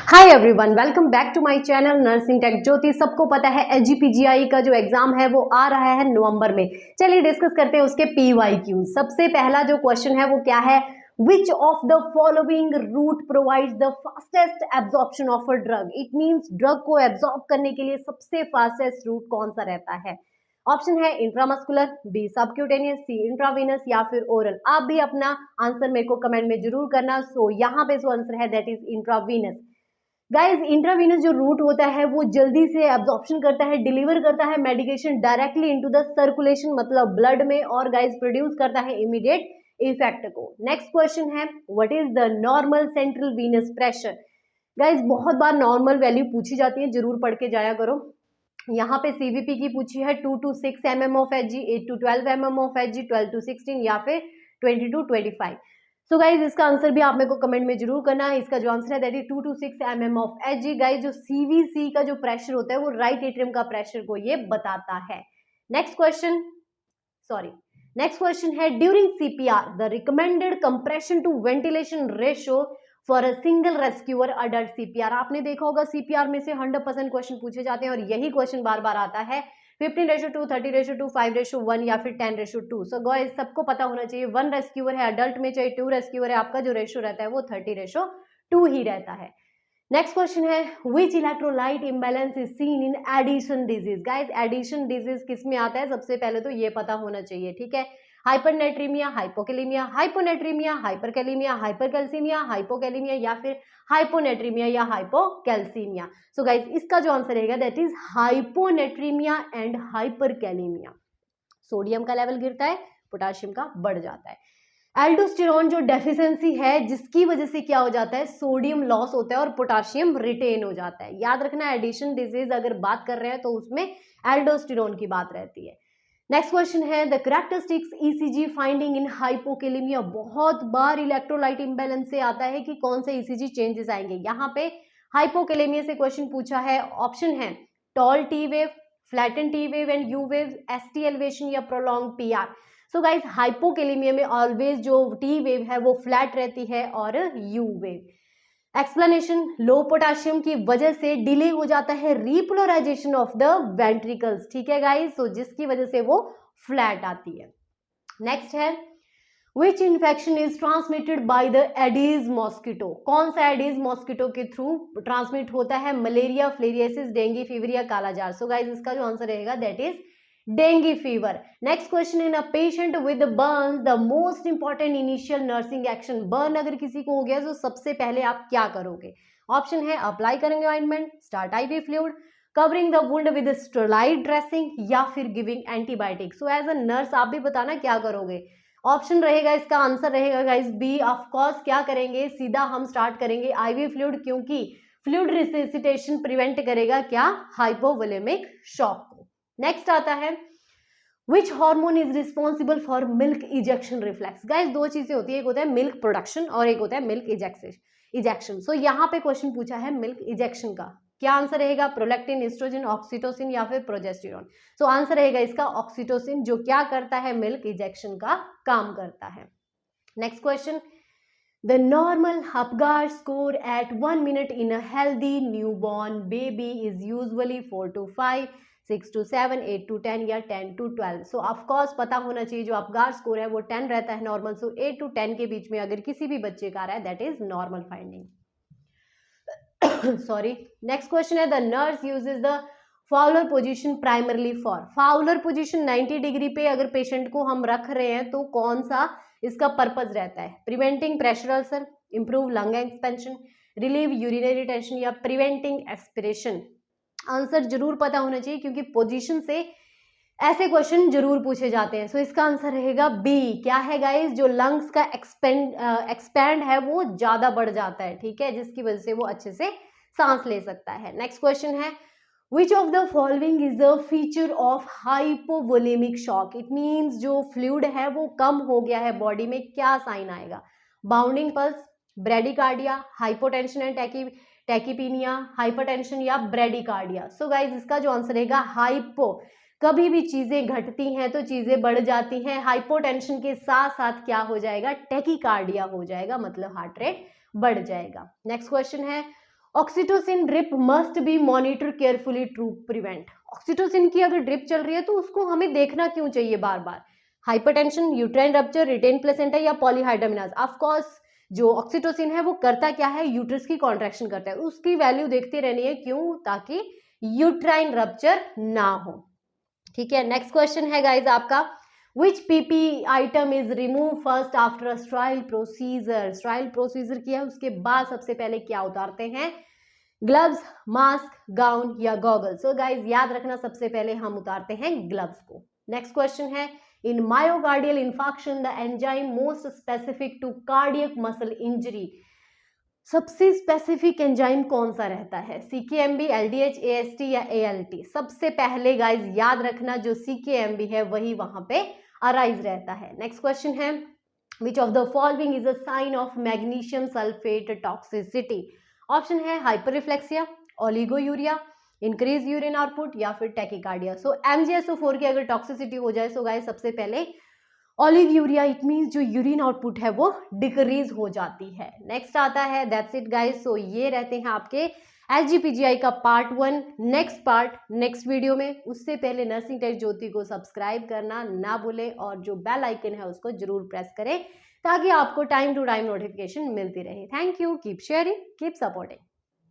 Hi everyone, welcome back to my channel nursing tech Jyoti. सबको पता है एचजीपीजीआई का जो एग्जाम है वो आ रहा है नवंबर में। चलिए डिस्कस करते हैं उसके पीवाईक्यू। सबसे पहला जो क्वेश्चन है वो क्या है, which of the following route provides the fastest absorption of a drug. It means drug को एब्जॉर्ब करने के लिए सबसे फास्टेस्ट रूट कौन सा रहता है। ऑप्शन है इंट्रामस्कुलर, बी सबक्यूटेनियस, सी इंट्रावीनस या फिर ओरल। आप भी अपना आंसर मेरे को कमेंट में जरूर करना। सो यहाँ पे जो आंसर है that is intravenous. Guys intravenous जो रूट होता है वो जल्दी से एब्जॉर्प्शन करता है, डिलीवर करता है medication directly into the circulation, मतलब ब्लड में, और गाइज प्रोड्यूस करता है इमीडिएट इफेक्ट को। नेक्स्ट क्वेश्चन है, what is the normal central Venus pressure. Guys बहुत बार नॉर्मल वैल्यू पूछी जाती है, जरूर पढ़ के जाया करो। यहाँ पे सीवीपी की पूछी है 2 to 6 mm of Hg, 8 to 12 mm of Hg, 12 to 16 या फिर 20 to 25। सो गाइज इसका आंसर भी आप मेरे को कमेंट में जरूर करना है। इसका जो आंसर है that is 2 to 6 mm of Hg. Guys जो सीवीसी का जो प्रेशर होता है वो राइट एट्रियम का प्रेशर को ये बताता है। नेक्स्ट क्वेश्चन है, during CPR the recommended compression to ventilation ratio for a single rescuer adult CPR. आपने देखा होगा सीपीआर में से 100% क्वेश्चन पूछे जाते हैं और यही क्वेश्चन बार बार आता है। 15:2, 30:2, 5:1 या फिर 10:2। सो गाइस सबको पता होना चाहिए 1 रेस्क्यूअर है अडल्ट में, चाहे 2 रेस्क्यूअर है, आपका जो रेशियो रहता है वो 30:2 ही रहता है। नेक्स्ट क्वेश्चन है, which electrolyte imbalance is seen in Addison disease. Guys Addison disease किस में आता है, सबसे पहले तो ये पता होना चाहिए, ठीक है। हाइपरनेट्रीमिया, hypokalaemia, hyponatraemia, hyperkalaemia, hypercalcaemia, hypokalaemia या फिर हाइपोनेट्रीमिया या हाइपोकैल्सीमिया। सो गाइस इसका जो आंसर रहेगा that is hyponatraemia and hyperkalaemia. Sodium का लेवल गिरता है, पोटाशियम का बढ़ जाता है। एल्डोस्टेरोन जो डेफिशिएंसी है जिसकी वजह से क्या हो जाता है, सोडियम लॉस होता है और पोटाशियम रिटेन हो जाता है। याद रखना एडिशन डिजीज अगर बात कर रहे हैं तो उसमें एल्डोस्टेरोन की बात रहती है। नेक्स्ट क्वेश्चन है, the characteristics ECG finding in hypokalaemia. बहुत बार इलेक्ट्रोलाइट इंबैलेंस से आता है कि कौन से ईसीजी चेंजेस आएंगे। यहाँ पे हाइपोकेलेमिया से क्वेश्चन पूछा है। ऑप्शन है tall T wave, flatten T wave and U wave, ST elevation या prolong PR. So guys hypokalemia में ऑलवेज जो टी वेव है वो फ्लैट रहती है और U wave. Explanation, low potassium की वजह से डिले हो जाता है रिपोलराइजेशन ऑफ द वेंट्रिकल्स, ठीक है गाइस, तो जिसकी वजह से वो फ्लैट आती है। नेक्स्ट है, which infection is transmitted by the Aedes mosquito. कौन सा एडीज मॉस्किटो के थ्रू ट्रांसमिट होता है, मलेरिया, फ्लेरियासिस, डेंगू फीवर या कालाजार। सो गाइस इसका जो आंसर रहेगा that is dengue fever. Next question, in a patient with burn the most important initial nursing action. Burn अगर किसी को हो गया तो सबसे पहले आप क्या करोगे। ऑप्शन है अप्लाई करेंगे ointment, start IV fluid, covering the wound with sterile dressing या फिर giving antibiotic. So as a nurse आप भी बताना क्या करोगे। ऑप्शन रहेगा इसका आंसर रहेगा गाइस बी, ऑफ कोर्स क्या करेंगे, सीधा हम स्टार्ट करेंगे आईवी फ्लूइड, क्योंकि फ्लूइड रिससिटेशन प्रिवेंट करेगा क्या, हाइपोवोलेमिक शॉक को। नेक्स्ट आता है, which hormone is responsible for milk ejection reflex. Guys दो चीजें होती है, एक होता है मिल्क प्रोडक्शन और एक होता है मिल्क इजेक्शन। सो यहाँ पे क्वेश्चन पूछा है मिल्क इजेक्शन का, क्या आंसर रहेगा, प्रोलैक्टिन, एस्ट्रोजन, ऑक्सीटोसिन या फिर प्रोजेस्टेरोन। सो आंसर रहेगा इसका ऑक्सीटोसिन, जो क्या करता है, मिल्क इजेक्शन का काम करता है। Next question, the normal Apgar score at 1 minute in a healthy newborn baby is usually 4 to 5, 6 to 7, 8 to 10 या 10 to 12। सो ऑफकोर्स पता होना चाहिए जो अपगार स्कोर है वो 10 रहता है नॉर्मल। सो 8 to 10 के बीच में अगर किसी भी बच्चे का आ रहा है that is normal finding. Sorry. Next question है, the nurse uses the Fowler position primarily for. Fowler position 90 degree पे अगर पेशेंट को हम रख रहे हैं तो कौन सा इसका पर्पज रहता है, preventing pressure ulcer, improve lung expansion, relieve urinary tension या प्रिवेंटिंग एस्पिरेशन। आंसर जरूर पता होना चाहिए क्योंकि पोजीशन से ऐसे क्वेश्चन जरूर पूछे जाते हैं। सो इसका आंसर रहेगा बी, क्या है गाइस, जो लंग्स का एक्सपैंड है वो ज्यादा बढ़ जाता है, ठीक है, जिसकी वजह से वो अच्छे से सांस ले सकता है। नेक्स्ट क्वेश्चन है, which of the following is the feature of hypovolemic shock. It means जो फ्लूइड है वो कम हो गया है बॉडी में, क्या साइन आएगा, bounding pulse, bradycardia, hypotension and tachypnoea, hypertension या ब्रेडिकार्डिया। सो गाइज इसका जो आंसर रहेगा हाइपो। कभी भी चीजें घटती हैं तो चीजें बढ़ जाती हैं, हाइपोटेंशन के साथ साथ क्या हो जाएगा, टैकीकार्डिया हो जाएगा, मतलब हार्ट रेट बढ़ जाएगा। नेक्स्ट क्वेश्चन है, oxytocin drip must be monitor carefully to prevent. Oxytocin की अगर ड्रिप चल रही है तो उसको हमें देखना क्यों चाहिए बार बार? Hypertension, uterine rupture, retained placenta या पॉलीहाइड्रोमिनास? ऑफ कोर्स जो ऑक्सीटोसिन है वो करता क्या है? यूट्रस की कॉन्ट्रैक्शन करता है, उसकी वैल्यू देखते रहनी है। क्यों? ताकि यूट्राइन रप्चर ना हो। ठीक है, नेक्स्ट क्वेश्चन है गाइज आपका, which PP item is remove first after sterile procedure? Sterile procedure किया उसके बाद सबसे पहले क्या उतारते हैं? ग्लव्स, मास्क, गाउन या गॉगल? सो गाइज याद रखना, सबसे पहले हम उतारते हैं ग्लव्स को। नेक्स्ट क्वेश्चन है, in myocardial infarction the enzyme most specific to cardiac muscle injury? सबसे स्पेसिफिक एंजाइम कौन सा रहता है? सीकेएमबी, एलडीएच, एएसटी या एएलटी? सबसे पहले गाइज याद रखना जो सीकेएमबी है वही वहां पे अराइज रहता है। नेक्स्ट क्वेश्चन है, which of the following is a sign of magnesium sulphate toxicity? Option है hyperreflexia, oliguria, increase urine output या फिर टैकिकार्डिया। सो MgSO4 की अगर टॉक्सिसिटी हो जाए सो गाइस सबसे पहले ओलिगोयूरिया, इट मींस जो यूरिन आउटपुट है वो डिक्रीज हो जाती है। नेक्स्ट आता है, दैट्स इट गाइस। सो ये रहते हैं आपके SGPGI का part 1। Next part next video में। उससे पहले नर्सिंग टेस्ट ज्योति को सब्सक्राइब करना ना भूलें और जो बेल आइकन है उसको जरूर प्रेस करें ताकि आपको टाइम टू टाइम नोटिफिकेशन मिलती रहे। Thank you, keep sharing, keep supporting.